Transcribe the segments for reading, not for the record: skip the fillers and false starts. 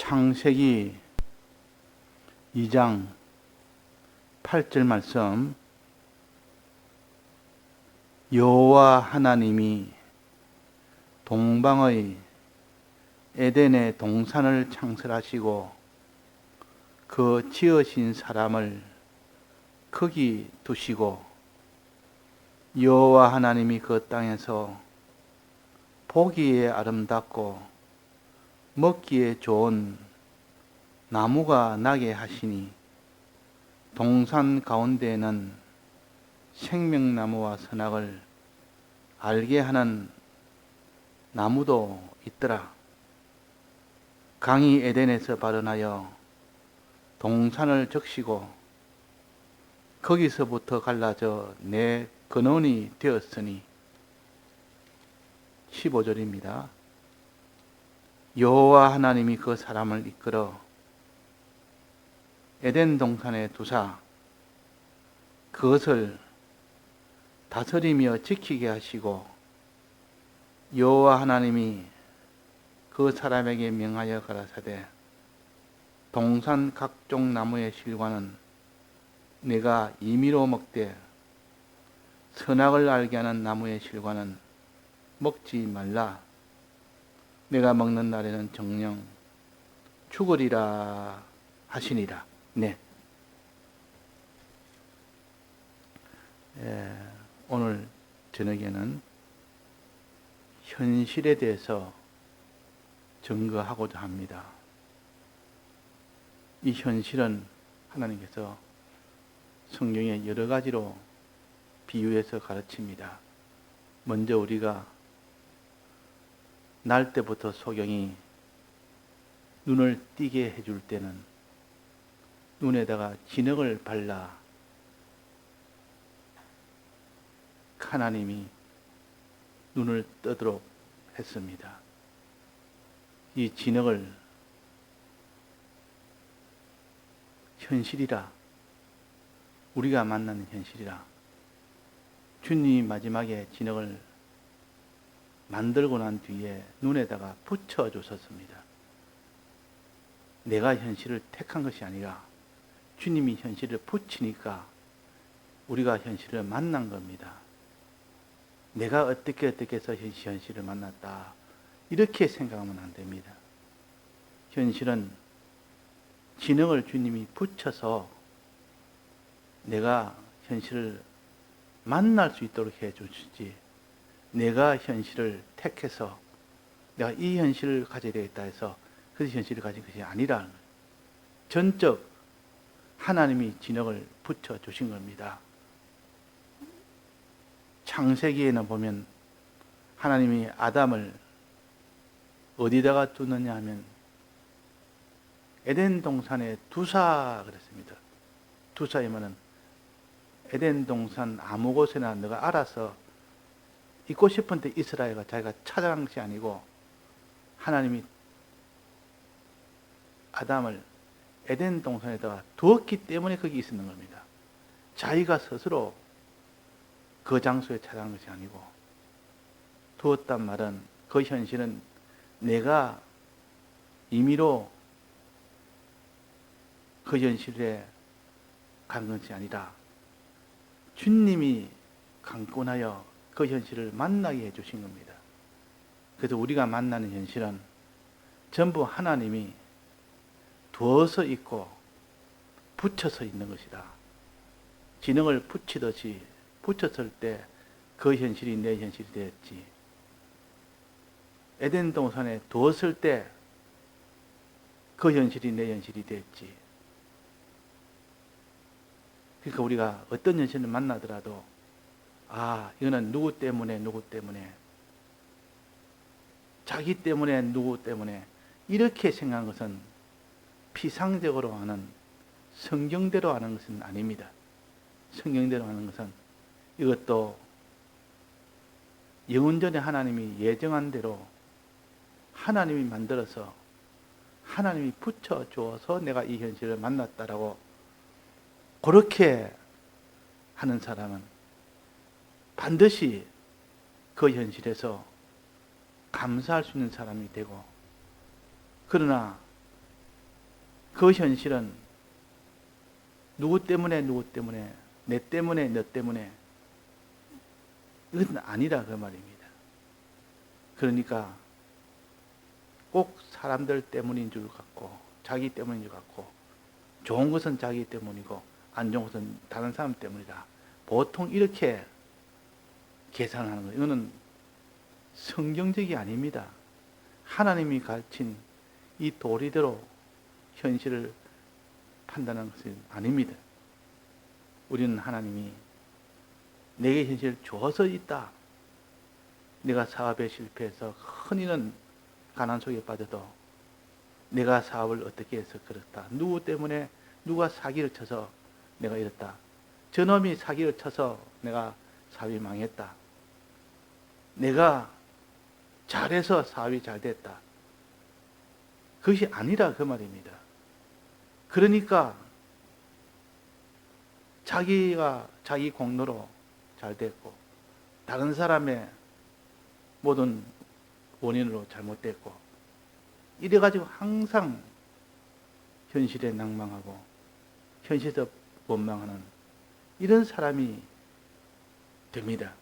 창세기 2장 8절 말씀. 여호와 하나님이 동방의 에덴의 동산을 창설하시고 그 지으신 사람을 거기 두시고 여호와 하나님이 그 땅에서 보기에 아름답고 먹기에 좋은 나무가 나게 하시니 동산 가운데에는 생명나무와 선악을 알게 하는 나무도 있더라. 강이 에덴에서 발원하여 동산을 적시고 거기서부터 갈라져 내 근원이 되었으니 15절입니다. 여호와 하나님이 그 사람을 이끌어 에덴 동산에 두사 그것을 다스리며 지키게 하시고 여호와 하나님이 그 사람에게 명하여 가라사대 동산 각종 나무의 실과는 내가 임의로 먹되 선악을 알게 하는 나무의 실과는 먹지 말라. 내가 먹는 날에는 정녕 죽으리라 하시니라. 네. 오늘 저녁에는 현실에 대해서 증거하고자 합니다. 이 현실은 하나님께서 성경에 여러 가지로 비유해서 가르칩니다. 먼저 우리가 날 때부터 소경이 눈을 띄게 해줄 때는 눈에다가 진흙을 발라 하나님이 눈을 뜨도록 했습니다. 이 진흙을 현실이라, 우리가 만나는 현실이라 주님이 마지막에 진흙을 만들고 난 뒤에 눈에다가 붙여주셨습니다. 내가 현실을 택한 것이 아니라 주님이 현실을 붙이니까 우리가 현실을 만난 겁니다. 내가 어떻게 해서 현실을 만났다, 이렇게 생각하면 안 됩니다. 현실은 진흙을 주님이 붙여서 내가 현실을 만날 수 있도록 해주시지, 내가 현실을 택해서 내가 이 현실을 가져야 되겠다 해서 그 현실을 가진 것이 아니라는 거예요. 전적 하나님이 진흙을 붙여주신 겁니다. 창세기에는 보면 하나님이 아담을 어디다가 두느냐 하면 에덴 동산에 두사 그랬습니다. 두사이면은 에덴 동산 아무 곳에나 너가 알아서 있고 싶은 데 있으라 자기가 찾아간 것이 아니고 하나님이 아담을 에덴 동산에다가 두었기 때문에 거기 있었는 겁니다. 자기가 스스로 그 장소에 찾아간 것이 아니고 두었단 말은 그 현실은 내가 임의로 그 현실에 간 것이 아니라 주님이 강권하여 그 현실을 만나게 해주신 겁니다. 그래서 우리가 만나는 현실은 전부 하나님이 두어서 있고 붙여서 있는 것이다. 진흙을 붙이듯이 붙였을 때 그 현실이 내 현실이 되었지, 에덴 동산에 두었을 때 그 현실이 내 현실이 되었지. 그러니까 우리가 어떤 현실을 만나더라도 이거는 누구 때문에 자기 때문에 누구 때문에 이렇게 생각한 것은 피상적으로 하는, 성경대로 하는 것은 아닙니다. 성경대로 하는 것은 이것도 영원전에 하나님이 예정한 대로 하나님이 만들어서 하나님이 붙여주어서 내가 이 현실을 만났다라고 그렇게 하는 사람은 반드시 그 현실에서 감사할 수 있는 사람이 되고, 그러나 그 현실은 누구 때문에 내 때문에 너 때문에 이것은 아니라 그 말입니다. 그러니까 꼭 사람들 때문인 줄 같고 자기 때문인 줄 같고 좋은 것은 자기 때문이고 안 좋은 것은 다른 사람 때문이다. 보통 이렇게 계산하는 거예요. 이거는 성경적이 아닙니다. 하나님이 가르친 이 도리대로 현실을 판단하는 것은 아닙니다. 우리는 하나님이 내게 현실을 주어서 있다. 내가 사업에 실패해서 흔히는 가난 속에 빠져도 내가 사업을 어떻게 해서 그렇다. 누구 때문에 누가 사기를 쳐서 내가 이렇다. 저놈이 사기를 쳐서 내가 사업이 망했다. 내가 잘해서 사업이 잘 됐다. 그것이 아니라 그 말입니다. 그러니까 자기가 자기 공로로 잘 됐고 다른 사람의 모든 원인으로 잘못됐고 이래가지고 항상 현실에 낭망하고 현실에서 원망하는 이런 사람이 됩니다.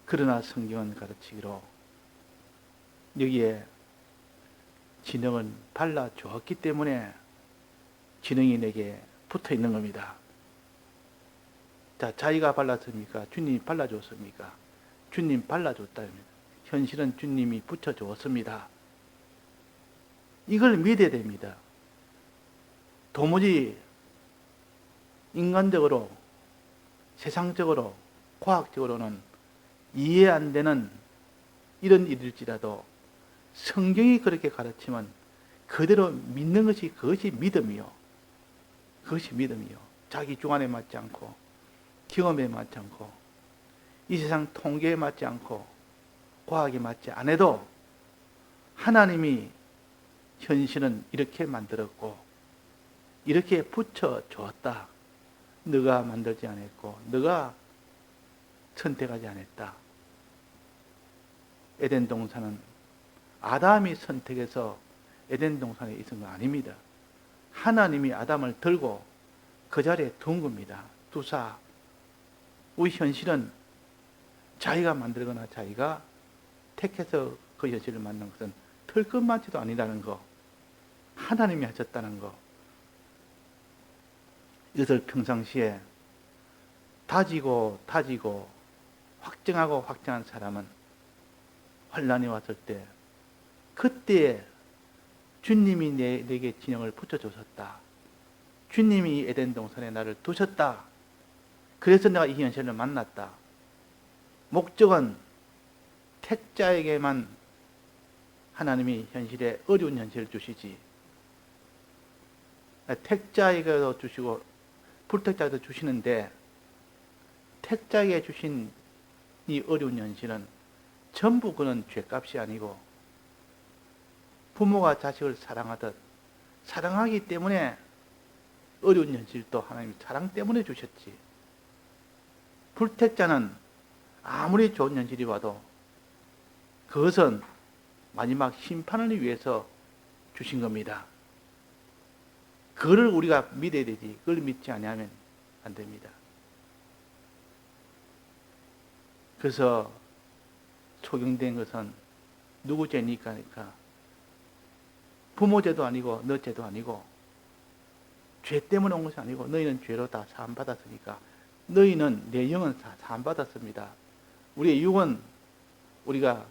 그러나 성경은 가르치기로 여기에 진흙은 발라 주었기 때문에 진흙이 내게 붙어 있는 겁니다. 자, 자기가 발랐습니까? 주님이 발라줬습니까? 주님 발라줬다입니다. 현실은 주님이 붙여주었습니다. 이걸 믿어야 됩니다. 도무지 인간적으로, 세상적으로, 과학적으로는 이해 안 되는 이런 일일지라도 성경이 그렇게 가르치면 그대로 믿는 것이 그것이 믿음이요. 그것이 믿음이요. 자기 주관에 맞지 않고 경험에 맞지 않고 이 세상 통계에 맞지 않고 과학에 맞지 않아도 하나님이 현실은 이렇게 만들었고 이렇게 붙여주었다. 너가 만들지 않았고 너가 선택하지 않았다. 에덴 동산은 아담이 선택해서 에덴 동산에 있은 거 아닙니다. 하나님이 아담을 들고 그 자리에 둔 겁니다. 두사. 우리 현실은 자기가 만들거나 자기가 택해서 그 현실을 만든 것은 털끝만치도 아니라는 거. 하나님이 하셨다는 거. 이것을 평상시에 다지고 확정한 사람은 환난이 왔을 때 그때에 주님이 내게 진영을 붙여주셨다. 주님이 에덴 동산에 나를 두셨다. 그래서 내가 이 현실을 만났다. 목적은 택자에게만 하나님이 현실에 어려운 현실을 주시지. 택자에게도 주시고 불택자에게도 주시는데 택자에게 주신 이 어려운 현실은 전부 그는 죄값이 아니고 부모가 자식을 사랑하듯 사랑하기 때문에 어려운 현실도 하나님 사랑 때문에 주셨지. 불택자는 아무리 좋은 현실이 와도 그것은 마지막 심판을 위해서 주신 겁니다. 그거를 우리가 믿어야 되지. 그걸 믿지 아니하면 안 됩니다. 그래서 소경된 것은 누구 죄니까? 부모 죄도 아니고 너 죄도 아니고 죄 때문에 온 것이 아니고 너희는 죄로 다 사함받았으니까 너희는 내 영은 사함받았습니다. 우리의 육은 우리가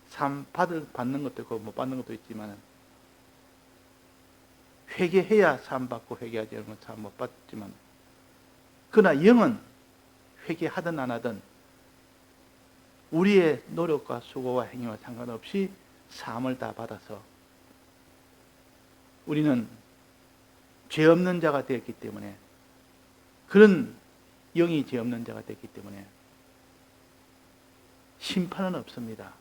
사함받는 것도 있고 못 받는 것도 있지만 회개해야 사함받고 회개하지 않으면 사함 못 받지만 그러나 영은 회개하든 안 하든 우리의 노력과 수고와 행위와 상관없이 사함을 다 받아서 우리는 죄 없는 자가 되었기 때문에 그런 영이 죄 없는 자가 됐기 때문에 심판은 없습니다.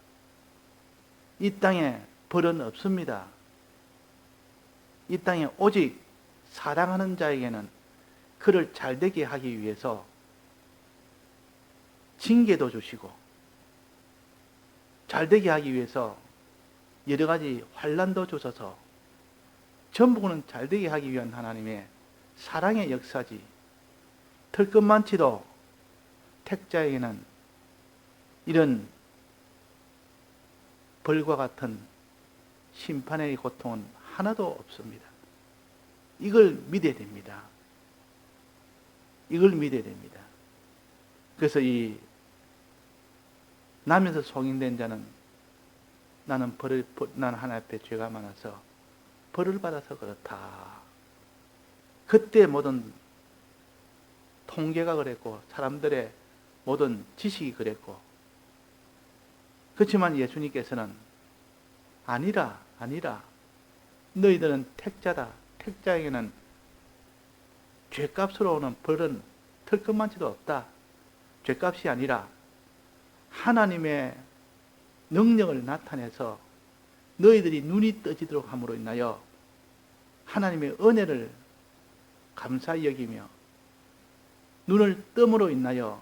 이 땅에 벌은 없습니다. 이 땅에 오직 사랑하는 자에게는 그를 잘되게 하기 위해서 징계도 주시고 잘되게 하기 위해서 여러 가지 환난도 주셔서 전부는 잘되게 하기 위한 하나님의 사랑의 역사지, 털끝만치도 택자에게는 이런 벌과 같은 심판의 고통은 하나도 없습니다. 이걸 믿어야 됩니다. 이걸 믿어야 됩니다. 그래서 이 나면서 속인된 자는 나는 하나님 앞에 죄가 많아서 벌을 받아서 그렇다. 그때 모든 통계가 그랬고 사람들의 모든 지식이 그랬고, 그렇지만 예수님께서는 아니라 너희들은 택자다. 택자에게는 죄값으로 오는 벌은 털끝만치도 없다. 죄값이 아니라 하나님의 능력을 나타내서 너희들이 눈이 떠지도록 함으로 인하여 하나님의 은혜를 감사히 여기며 눈을 뜸으로 인하여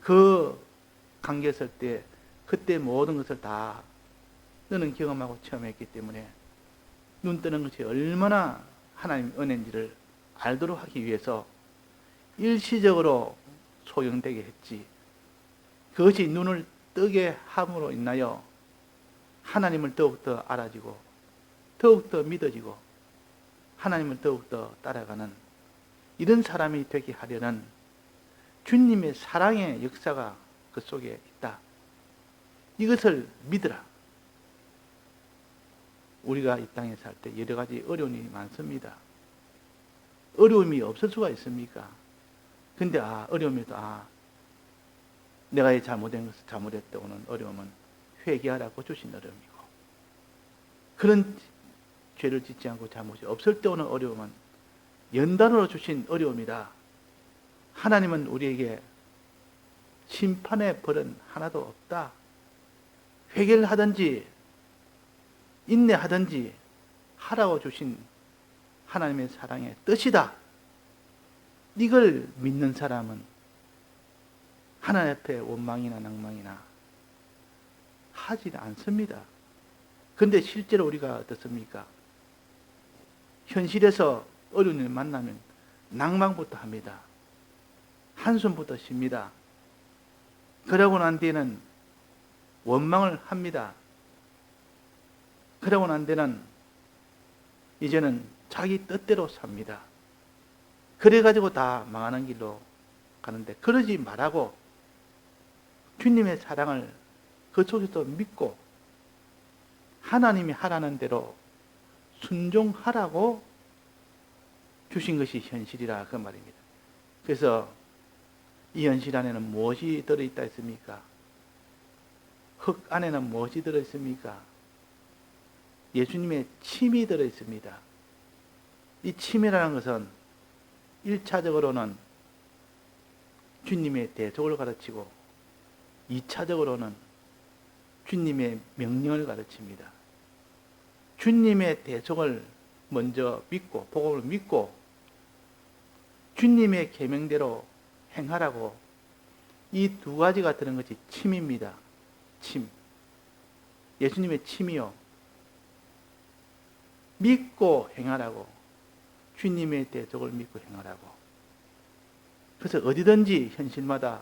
그 관계 있을 때 그때 모든 것을 다 너는 경험하고 체험했기 때문에 눈 뜨는 것이 얼마나 하나님의 은혜인지를 알도록 하기 위해서 일시적으로 소용되게 했지, 그것이 눈을 뜨게 함으로 인하여 하나님을 더욱더 알아지고 더욱더 믿어지고 하나님을 더욱더 따라가는 이런 사람이 되게 하려는 주님의 사랑의 역사가 그 속에 있다. 이것을 믿으라. 우리가 이 땅에 살 때 여러 가지 어려움이 많습니다. 어려움이 없을 수가 있습니까? 근데 어려움에도 내가 이 잘못된 것을 잘못했다 오는 어려움은 회개하라고 주신 어려움이고, 그런 죄를 짓지 않고 잘못이 없을 때 오는 어려움은 연단으로 주신 어려움이다. 하나님은 우리에게 심판의 벌은 하나도 없다. 회개를 하든지 인내하든지 하라고 주신 하나님의 사랑의 뜻이다. 이걸 믿는 사람은 하나님 앞에 원망이나 낭망이나 하지 않습니다. 그런데 실제로 우리가 어떻습니까? 현실에서 어려운 일 만나면 낭망부터 합니다. 한숨부터 쉽니다. 그러고 난 뒤에는 원망을 합니다. 그러고 난 뒤에는 이제는 자기 뜻대로 삽니다. 그래가지고 다 망하는 길로 가는데, 그러지 말라고 주님의 사랑을 그 속에서 믿고 하나님이 하라는 대로 순종하라고 주신 것이 현실이라 그 말입니다. 그래서 이 현실 안에는 무엇이 들어있다 했습니까? 흙 안에는 무엇이 들어있습니까? 예수님의 침이 들어있습니다. 이 침이라는 것은 1차적으로는 주님의 대속을 가르치고 2차적으로는 주님의 명령을 가르칩니다. 주님의 대속을 먼저 믿고 복음을 믿고 주님의 계명대로 행하라고 이 두 가지가 들은 것이 침입니다. 침. 예수님의 침이요. 믿고 행하라고. 주님의 대속을 믿고 행하라고. 그래서 어디든지 현실마다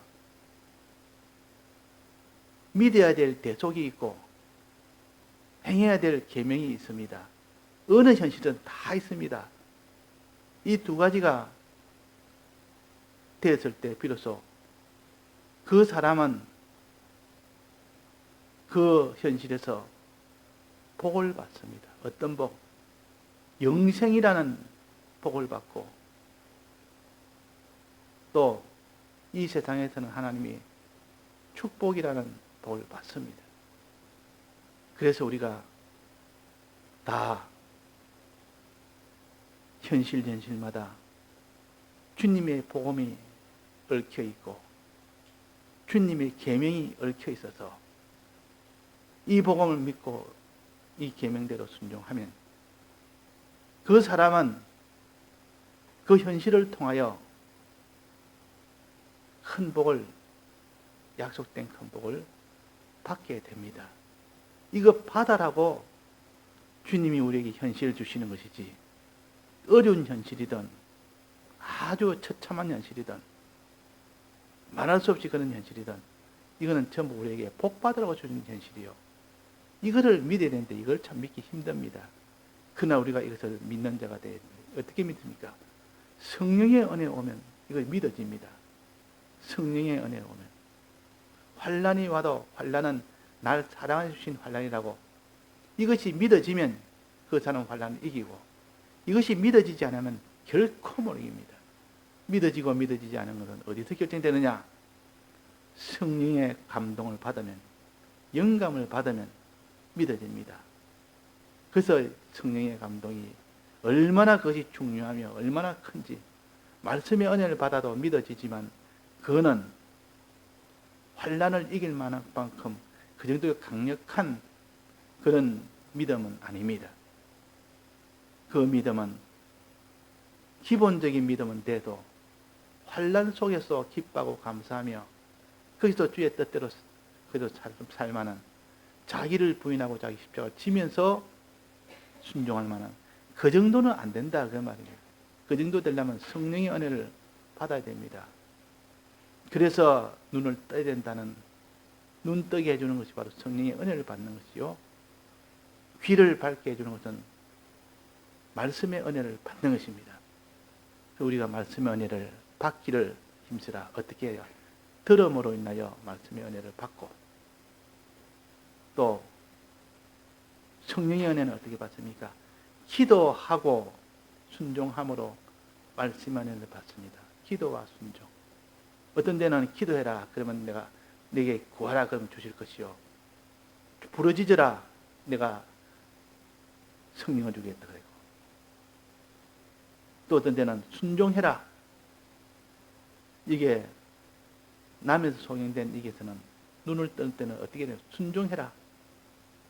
믿어야 될 대속이 있고 행해야 될 계명이 있습니다. 어느 현실은 다 있습니다. 이 두 가지가 되었을 때 비로소 그 사람은 그 현실에서 복을 받습니다. 어떤 복? 영생이라는 복을 받고, 또 이 세상에서는 하나님이 축복이라는 복을 받습니다. 그래서 우리가 다 현실마다 주님의 복음이 얽혀 있고 주님의 계명이 얽혀 있어서 이 복음을 믿고 이 계명대로 순종하면 그 사람은 그 현실을 통하여 큰 복을, 약속된 큰 복을 받게 됩니다. 이거 받아라고 주님이 우리에게 현실을 주시는 것이지, 어려운 현실이든 아주 처참한 현실이든 말할 수 없이 그런 현실이든 이거는 전부 우리에게 복 받으라고 주는 현실이요. 이거를 믿어야 되는데 이걸 참 믿기 힘듭니다. 그러나 우리가 이것을 믿는 자가 돼야 됩니다. 어떻게 믿습니까? 성령의 은혜 오면 이거 믿어집니다. 성령의 은혜 오면 환난이 와도 환난은 날 사랑해 주신 환난이라고, 이것이 믿어지면 그 사람은 환난을 이기고, 이것이 믿어지지 않으면 결코 못 이깁니다. 믿어지고 믿어지지 않은 것은 어디서 결정되느냐? 성령의 감동을 받으면, 영감을 받으면 믿어집니다. 그래서 성령의 감동이 얼마나 그것이 중요하며 얼마나 큰지, 말씀의 은혜를 받아도 믿어지지만 그거는 환난을 이길 만큼 그 정도의 강력한 그런 믿음은 아닙니다. 그 믿음은 기본적인 믿음은 돼도 환난 속에서 기뻐하고 감사하며 거기서 주의 뜻대로 그래도 살 만한, 자기를 부인하고 자기 십자가를 지면서 순종할 만한 그 정도는 안 된다 그 말이에요. 그 정도 되려면 성령의 은혜를 받아야 됩니다. 그래서 눈을 떠야 된다는, 눈 뜨게 해주는 것이 바로 성령의 은혜를 받는 것이요, 귀를 밝게 해주는 것은 말씀의 은혜를 받는 것입니다. 우리가 말씀의 은혜를 받기를 힘쓰라. 어떻게 해요? 들음으로 인하여 말씀의 은혜를 받고, 또 성령의 은혜는 어떻게 받습니까? 기도하고 순종함으로 말씀의 은혜를 받습니다. 기도와 순종. 어떤 데는 기도해라 그러면 내게 구하라 그러면 주실 것이요, 부르짖으라 내가 성령을 주겠다 그래요. 또 어떤 데는 순종해라, 이게 남에서 송영된 이게서는 눈을 뜰 때는 어떻게 돼요? 순종해라.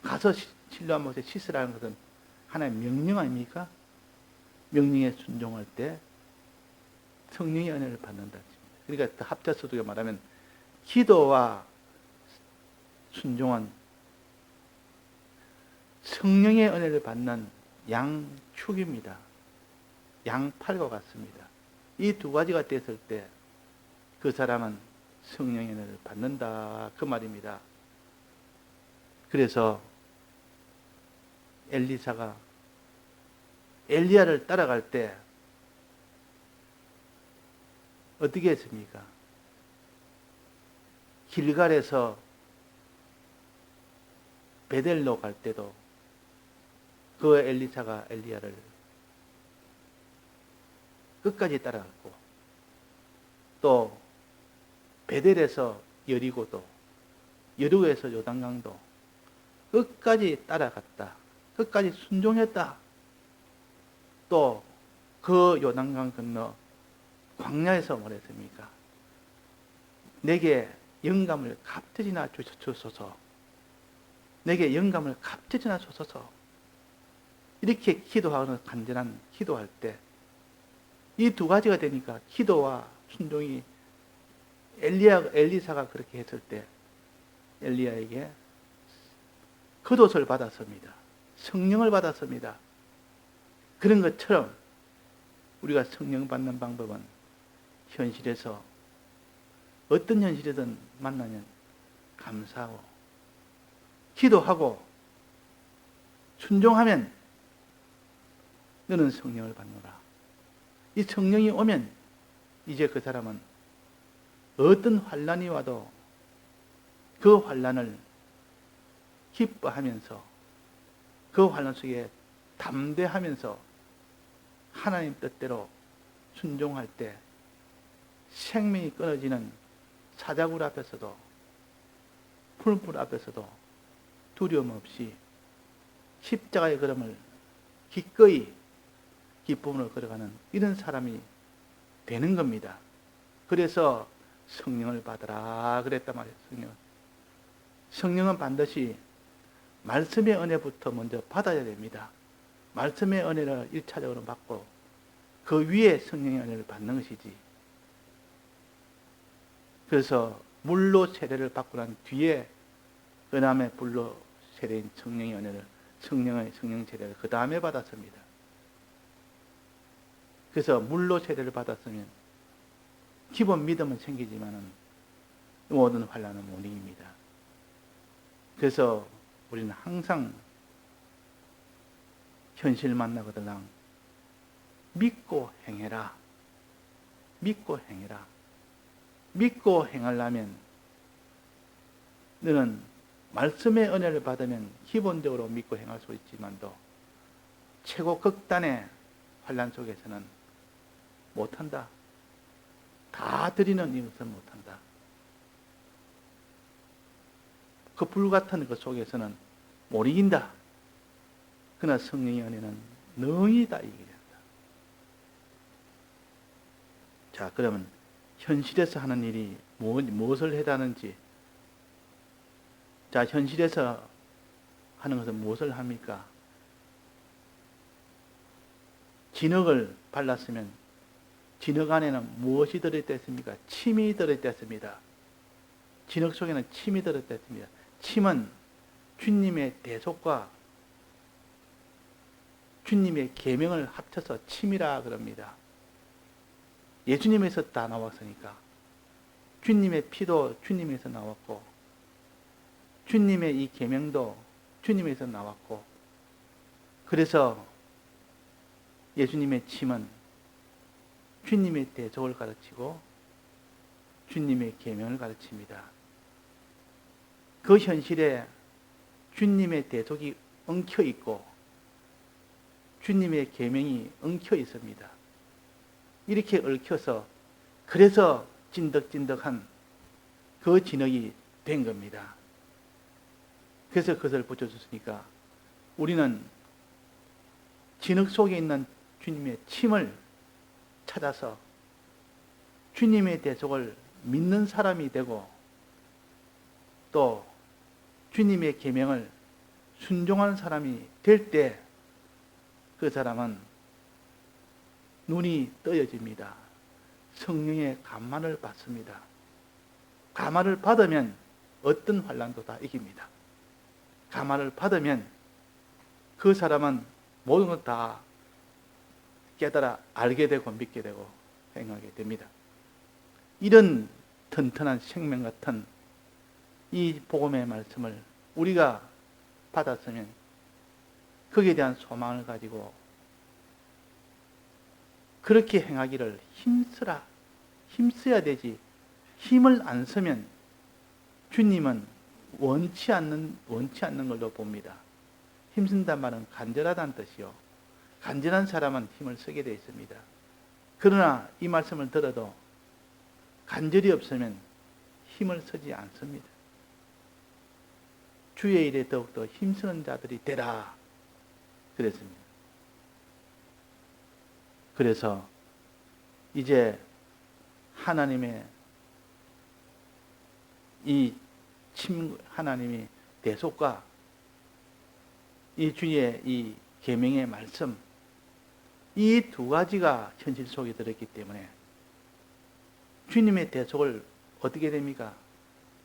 가서 실로암 못에 씻으라는 것은 하나의 명령 아닙니까? 명령에 순종할 때 성령의 은혜를 받는다. 그러니까 합쳐서 두게 말하면 기도와 순종은 성령의 은혜를 받는 양축입니다. 양팔과 같습니다. 이 두 가지가 됐을 때 그 사람은 성령의 은혜를 받는다 그 말입니다. 그래서 엘리사가 엘리야를 따라갈 때 어떻게 했습니까? 길갈에서 베델로 갈 때도 그 엘리사가 엘리야를 끝까지 따라갔고, 또 베델에서 여리고도, 여리고에서 요단강도 끝까지 따라갔다. 끝까지 순종했다. 또 그 요단강 건너 광야에서 뭐랬습니까? 내게 영감을 값지나 주소서. 내게 영감을 값지나 주소서. 이렇게 기도하는 간절한 기도할 때 이 두 가지가 되니까 기도와 순종이, 엘리사가 그렇게 했을 때 엘리야에게 겉옷을 받았습니다. 성령을 받았습니다. 그런 것처럼 우리가 성령 받는 방법은 현실에서 어떤 현실이든 만나면 감사하고 기도하고 순종하면 너는 성령을 받노라. 이 성령이 오면 이제 그 사람은 어떤 환난이 와도 그 환난을 기뻐하면서 그 환난 속에 담대하면서 하나님 뜻대로 순종할 때 생명이 끊어지는 사자굴 앞에서도 풀불 앞에서도 두려움 없이 십자가의 걸음을 기꺼이 기쁨으로 걸어가는 이런 사람이 되는 겁니다. 그래서 성령을 받으라 그랬단 말이에요. 성령은 반드시 말씀의 은혜부터 먼저 받아야 됩니다. 말씀의 은혜를 1차적으로 받고 그 위에 성령의 은혜를 받는 것이지. 그래서 물로 세례를 받고 난 뒤에 은함의 불로 세례인 성령의 은혜를 성령 세례를 그 다음에 받았습니다. 그래서 물로 세례를 받았으면 기본 믿음은 생기지만은 모든 환난은 못 이깁니다. 그래서 우리는 항상 현실 만나거들랑 믿고 행해라. 믿고 행해라. 믿고 행하려면 너는 말씀의 은혜를 받으면 기본적으로 믿고 행할 수 있지만도 최고 극단의 환난 속에서는 못한다. 다 드리는 이것은 못한다. 그 불같은 것 속에서는 못 이긴다. 그러나 성령의 은혜는 능히 다 이기게 된다. 자, 그러면 현실에서 하는 일이 무엇을 해다는지. 자, 현실에서 하는 것은 무엇을 합니까? 진흙을 발랐으면 진흙 안에는 무엇이 들어있다 했습니까? 침이 들어있다 했습니다. 진흙 속에는 침이 들어있다 했습니다. 침은 주님의 대속과 주님의 계명을 합쳐서 침이라 그럽니다. 예수님에서 다 나왔으니까. 주님의 피도 주님에서 나왔고 주님의 이 계명도 주님에서 나왔고, 그래서 예수님의 침은 주님의 대속을 가르치고 주님의 계명을 가르칩니다. 그 현실에 주님의 대속이 엉켜 있고 주님의 계명이 엉켜 있습니다. 이렇게 얽혀서 그래서 찐득찐득한 그 진흙이 된 겁니다. 그래서 그것을 붙여줬으니까 우리는 진흙 속에 있는 주님의 침을 찾아서 주님의 대속을 믿는 사람이 되고 또 주님의 계명을 순종하는 사람이 될 때 그 사람은 눈이 떠여집니다. 성령의 감화를 받습니다. 감화를 받으면 어떤 환난도 다 이깁니다. 감화를 받으면 그 사람은 모든 것 다 깨달아 알게 되고 믿게 되고 행하게 됩니다. 이런 튼튼한 생명 같은 이 복음의 말씀을 우리가 받았으면 거기에 대한 소망을 가지고 그렇게 행하기를 힘써야 되지. 힘을 안 쓰면 주님은 원치 않는 걸로 봅니다. 힘쓴다는 말은 간절하다는 뜻이요. 간절한 사람은 힘을 쓰게 되어 있습니다. 그러나 이 말씀을 들어도 간절이 없으면 힘을 쓰지 않습니다. 주의 일에 더욱더 힘쓰는 자들이 되라 그랬습니다. 그래서 이제 하나님의 하나님이 대속과 이 주의 이 계명의 말씀, 이 두 가지가 현실 속에 들었기 때문에 주님의 대속을 어떻게 됩니까?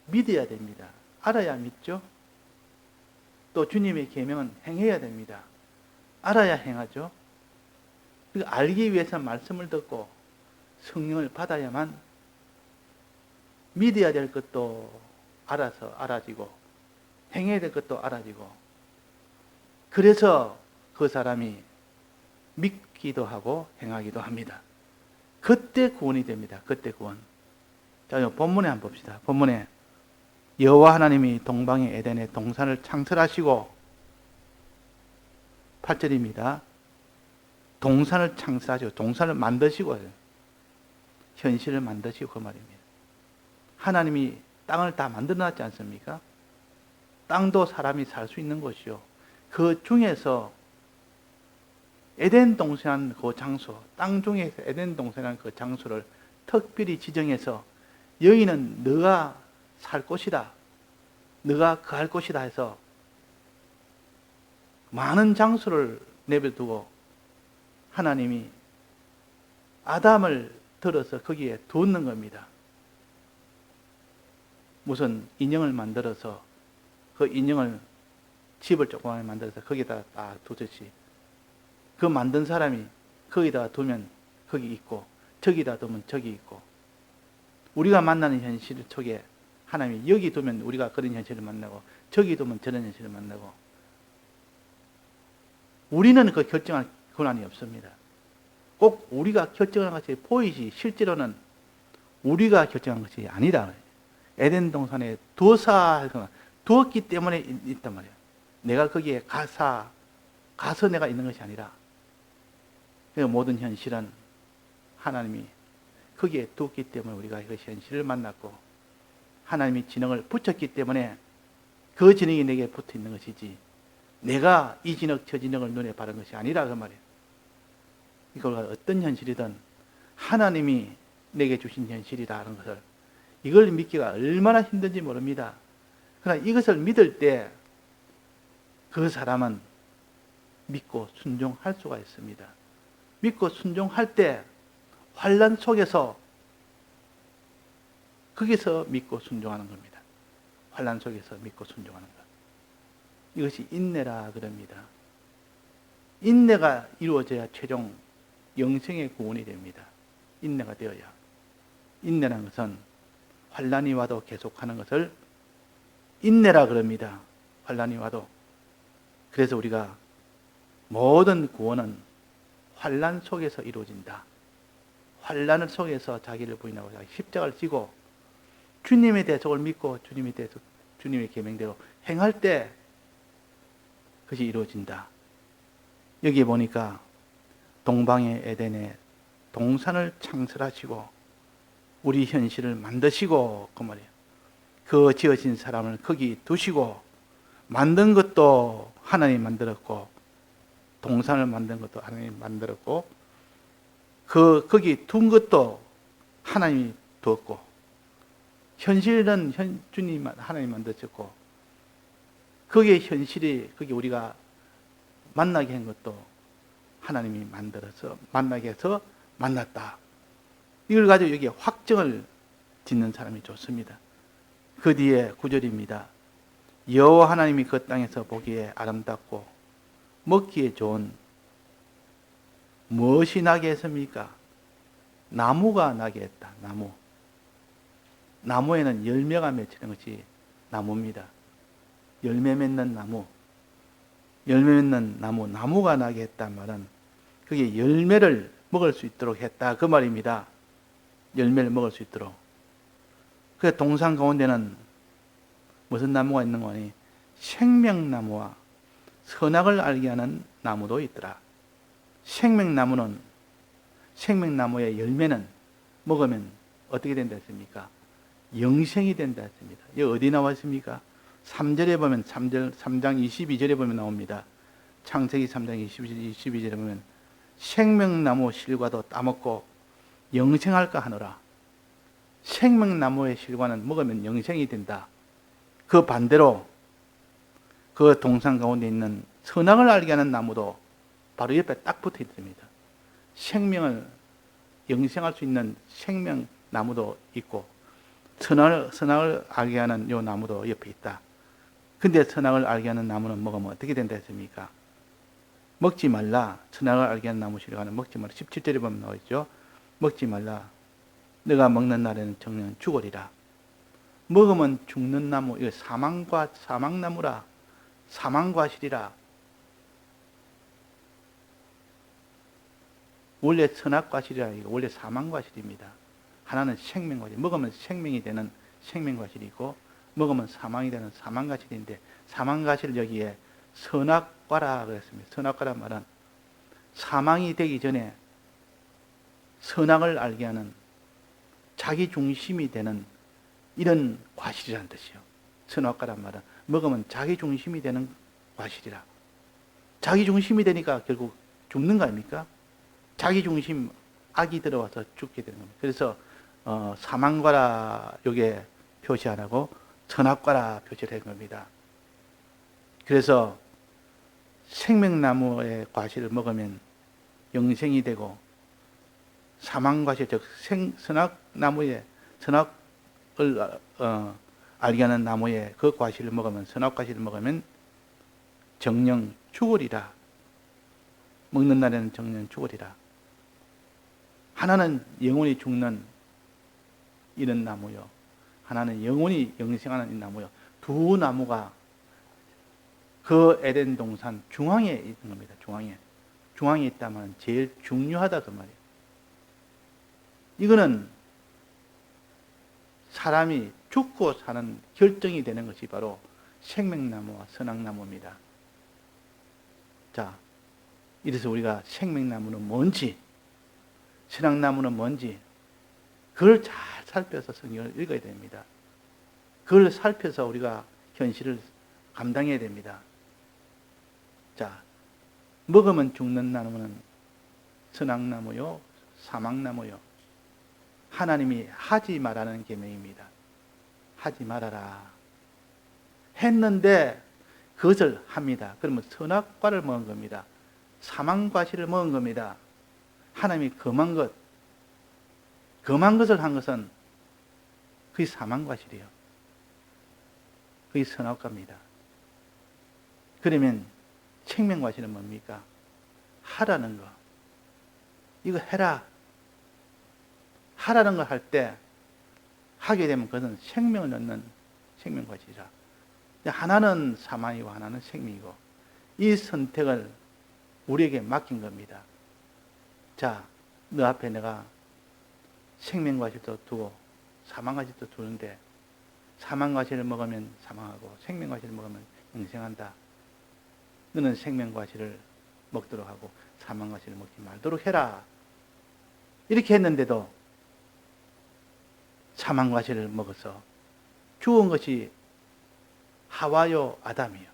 믿어야 됩니다. 알아야 믿죠. 또 주님의 계명은 행해야 됩니다. 알아야 행하죠. 그러니까 알기 위해서 말씀을 듣고 성령을 받아야만 믿어야 될 것도 알아지고 행해야 될 것도 알아지고, 그래서 그 사람이 믿기도 하고 행하기도 합니다. 그때 구원이 됩니다. 그때 구원. 자, 본문에 한번 봅시다. 본문에 여호와 하나님이 동방의 에덴에 동산을 창설하시고, 8절입니다. 동산을 창설하시고, 동산을 만드시고, 현실을 만드시고 그 말입니다. 하나님이 땅을 다 만들어놨지 않습니까? 땅도 사람이 살 수 있는 곳이요. 그 중에서 에덴 동산한 그 장소, 땅 중에서 에덴 동산한 그 장소를 특별히 지정해서 여기는 너가 살 곳이다, 너가 거할 곳이다 해서 많은 장소를 내버려두고 하나님이 아담을 들어서 거기에 두는 겁니다. 무슨 인형을 만들어서 그 인형을 집을 조그맣게 만들어서 거기다가 딱 두듯이 그 만든 사람이 거기다가 두면 거기 있고 저기다 두면 저기 있고 우리가 만나는 현실 속에 하나님이 여기 두면 우리가 그런 현실을 만나고 저기 두면 저런 현실을 만나고 우리는 그 결정할 권한이 없습니다. 꼭 우리가 결정한 것이 보이지 실제로는 우리가 결정한 것이 아니다. 에덴 동산에 두었기 때문에 있단 말이에요. 내가 거기에 가서 내가 있는 것이 아니라 그 모든 현실은 하나님이 거기에 두었기 때문에 우리가 그 현실을 만났고 하나님이 진흙을 붙였기 때문에 그 진흙이 내게 붙어 있는 것이지 내가 이 진흙 저 진흙을 눈에 바른 것이 아니라 그 말이에요. 이걸 어떤 현실이든 하나님이 내게 주신 현실이라는 것을 이걸 믿기가 얼마나 힘든지 모릅니다. 그러나 이것을 믿을 때 그 사람은 믿고 순종할 수가 있습니다. 믿고 순종할 때 환난 속에서 거기서 믿고 순종하는 겁니다. 환난 속에서 믿고 순종하는 것. 이것이 인내라 그럽니다. 인내가 이루어져야 최종 영생의 구원이 됩니다. 인내가 되어야. 인내라는 것은 환난이 와도 계속하는 것을 인내라 그럽니다. 환난이 와도. 그래서 우리가 모든 구원은 환난 속에서 이루어진다. 환난을 속에서 자기를 부인하고 십자가를 지고 주님에 대해 저걸 믿고 주님에 대해서 주님의 계명대로 행할 때 그것이 이루어진다. 여기 보니까 동방의 에덴에 동산을 창설하시고 우리 현실을 만드시고 그 말이에요. 그 지어진 사람을 거기 두시고 만든 것도 하나님 만들었고 동산을 만든 것도 하나님 만들었고 거기 둔 것도 하나님이 두었고 현실은 주님 하나님 만드셨고 거기에 현실이 거기 우리가 만나게 한 것도 하나님이 만들어서 만나게 해서 만났다. 이걸 가지고 여기에 확정을 짓는 사람이 좋습니다. 그 뒤에 9절입니다. 여호와 하나님이 그 땅에서 보기에 아름답고 먹기에 좋은 무엇이 나게 했습니까? 나무가 나게 했다. 나무에는 열매가 맺히는 것이 나무입니다. 열매 맺는 나무가 나게 했단 말은 그게 열매를 먹을 수 있도록 했다. 그 말입니다. 열매를 먹을 수 있도록. 그 동산 가운데는 무슨 나무가 있는 거니? 생명나무와 선악을 알게 하는 나무도 있더라. 생명나무의 열매는 먹으면 어떻게 된다 했습니까? 영생이 된다 했습니다. 여기 어디 나와 있습니까? 3절에 보면 3장 22절에 보면 나옵니다. 창세기 3장 22절에 보면 생명나무 실과도 따먹고 영생할까 하노라. 생명나무의 실과는 먹으면 영생이 된다. 그 반대로 그 동산 가운데 있는 선악을 알게 하는 나무도 바로 옆에 딱 붙어 있습니다. 생명을 영생할 수 있는 생명나무도 있고 선악을 알게 하는 이 나무도 옆에 있다. 근데 선악을 알게 하는 나무는 먹으면 어떻게 된다 했습니까? 먹지 말라. 선악을 알게 하는 나무 실과는 먹지 말라. 17절에 보면 나와 있죠. 먹지 말라. 너가 먹는 날에는 정녕 죽으리라. 먹으면 죽는 나무, 이거 사망나무라. 사망과실이라. 원래 선악과실이라, 이거 원래 사망과실입니다. 하나는 생명과실. 먹으면 생명이 되는 생명과실이 있고, 먹으면 사망이 되는 사망과실인데, 사망과실 여기에 선악과라 그랬습니다. 선악과란 말은 사망이 되기 전에 선악을 알게 하는 자기 중심이 되는 이런 과실이라는 뜻이요. 선악과란 말은 먹으면 자기 중심이 되는 과실이라. 자기 중심이 되니까 결국 죽는 거 아닙니까? 자기 중심 악이 들어와서 죽게 되는 겁니다. 그래서 사망과라 요게 표시 안 하고 선악과라 표시를 한 겁니다. 그래서 생명나무의 과실을 먹으면 영생이 되고 사망과실, 즉 선악나무의 선악을 알게 하는 나무의 그 과실을 먹으면 선악과실을 먹으면 정령 죽으리라. 먹는 날에는 정령 죽으리라. 하나는 영원히 죽는 이런 나무요, 하나는 영원히 영생하는 이 나무요. 두 나무가 그 에덴 동산 중앙에 있는 겁니다. 중앙에 있다면 제일 중요하다 그 말이에요. 이거는 사람이 죽고 사는 결정이 되는 것이 바로 생명나무와 선악나무입니다. 자, 이래서 우리가 생명나무는 뭔지, 선악나무는 뭔지, 그걸 잘 살펴서 성경을 읽어야 됩니다. 그걸 살펴서 우리가 현실을 감당해야 됩니다. 자, 먹으면 죽는 나무는 선악나무요, 사망나무요. 하나님이 하지 말라는 계명입니다. 하지 말아라. 했는데 그것을 합니다. 그러면 선악과를 먹은 겁니다. 사망과실을 먹은 겁니다. 하나님이 금한 것을 한 것은 그게 사망과실이에요. 그게 선악과입니다. 그러면 생명과실은 뭡니까? 하라는 거. 이거 해라. 하라는 걸 할 때 하게 되면 그것은 생명을 얻는 생명과실이라. 하나는 사망이고 하나는 생명이고 이 선택을 우리에게 맡긴 겁니다. 자, 너 앞에 내가 생명과실도 두고 사망과실도 두는데 사망과실을 먹으면 사망하고 생명과실을 먹으면 영생한다. 너는 생명과실을 먹도록 하고 사망과실을 먹지 말도록 해라. 이렇게 했는데도 사망과실을 먹어서 죽은 것이 하와요 아담이요.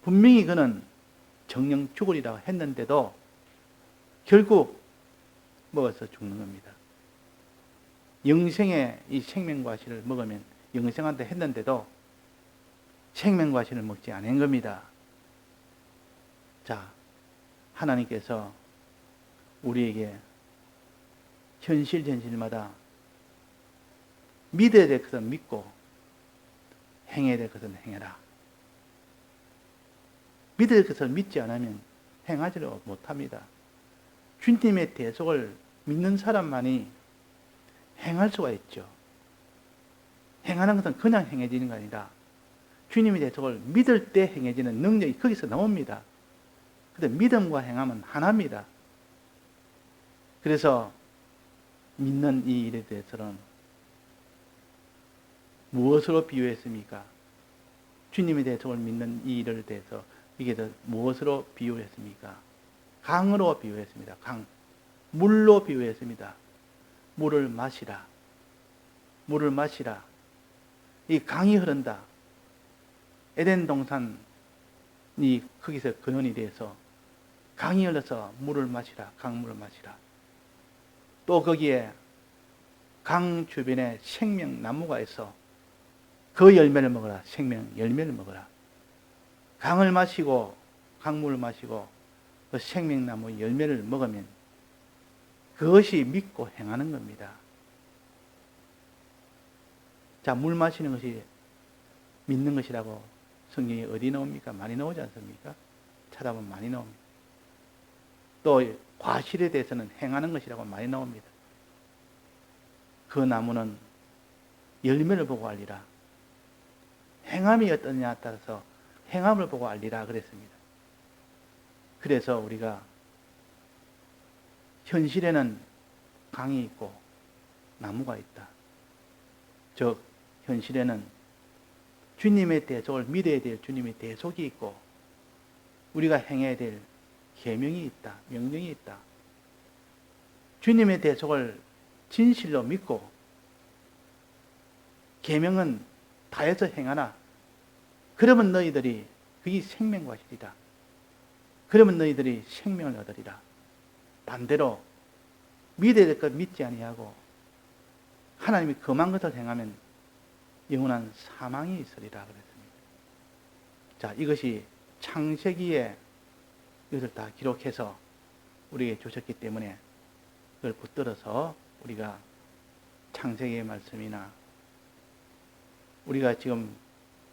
분명히 그는 정령 죽으리라고 했는데도 결국 먹어서 죽는 겁니다. 영생의 이 생명과실을 먹으면 영생한다 했는데도 생명과실을 먹지 않은 겁니다. 자, 하나님께서 우리에게 현실마다 믿어야 될 것은 믿고 행해야 될 것은 행해라. 믿어야 될 것을 믿지 않으면 행하지를 못합니다. 주님의 대속을 믿는 사람만이 행할 수가 있죠. 행하는 것은 그냥 행해지는 게 아니라 주님의 대속을 믿을 때 행해지는 능력이 거기서 나옵니다. 그런데 믿음과 행함은 하나입니다. 그래서 믿는 이 일에 대해서는 무엇으로 비유했습니까? 주님의 대속을 믿는 이 일에 대해서 이게 무엇으로 비유했습니까? 강으로 비유했습니다. 강. 물로 비유했습니다. 물을 마시라. 물을 마시라. 이 강이 흐른다. 에덴 동산이 거기서 근원이 돼서 강이 흘러서 물을 마시라. 강물을 마시라. 또 거기에 강 주변에 생명나무가 있어 그 열매를 먹어라. 생명 열매를 먹어라. 강을 마시고 강물을 마시고 그 생명나무 열매를 먹으면 그것이 믿고 행하는 겁니다. 자, 물 마시는 것이 믿는 것이라고 성경에 어디 나옵니까? 많이 나오지 않습니까? 찾아보면 많이 나옵니다. 또 과실에 대해서는 행하는 것이라고 많이 나옵니다. 그 나무는 열매를 보고 알리라. 행함이 어떠냐에 따라서 행함을 보고 알리라 그랬습니다. 그래서 우리가 현실에는 강이 있고 나무가 있다. 즉 현실에는 주님의 대속을 믿어야 될 주님의 대속이 있고 우리가 행해야 될 계명이 있다. 명령이 있다. 주님의 대속을 진실로 믿고 계명은 다해서 행하나 그러면 너희들이 그게 생명과실이다. 그러면 너희들이 생명을 얻으리라. 반대로 믿어야 될 것 믿지 아니하고 하나님이 금한 것을 행하면 영원한 사망이 있으리라 그랬습니다. 자, 이것이 창세기에 이것을 다 기록해서 우리에게 주셨기 때문에 그걸 붙들어서 우리가 창세기의 말씀이나 우리가 지금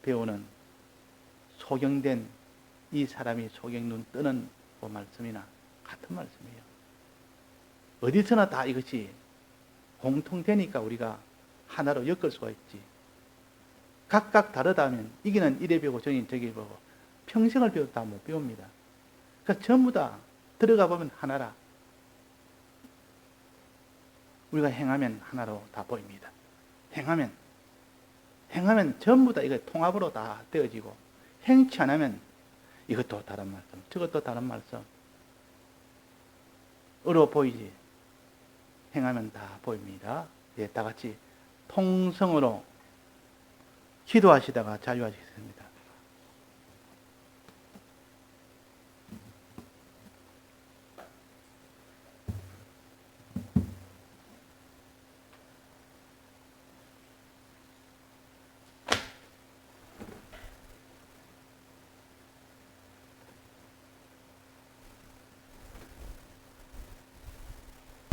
배우는 소경된 이 사람이 소경 눈 뜨는 그 말씀이나 같은 말씀이에요. 어디서나 다 이것이 공통되니까 우리가 하나로 엮을 수가 있지. 각각 다르다면 이기는 이래 배우고 저기는 저기 배우고 평생을 배워도 다 못 배웁니다. 그러니까 전부 다 들어가 보면 하나라. 우리가 행하면 하나로 다 보입니다. 행하면 전부 다 이거 통합으로 다 되어지고, 행치 않으면 이것도 다른 말씀, 저것도 다른 말씀. 으로 보이지. 행하면 다 보입니다. 예, 다 같이 통성으로 기도하시다가 자유하시겠습니다.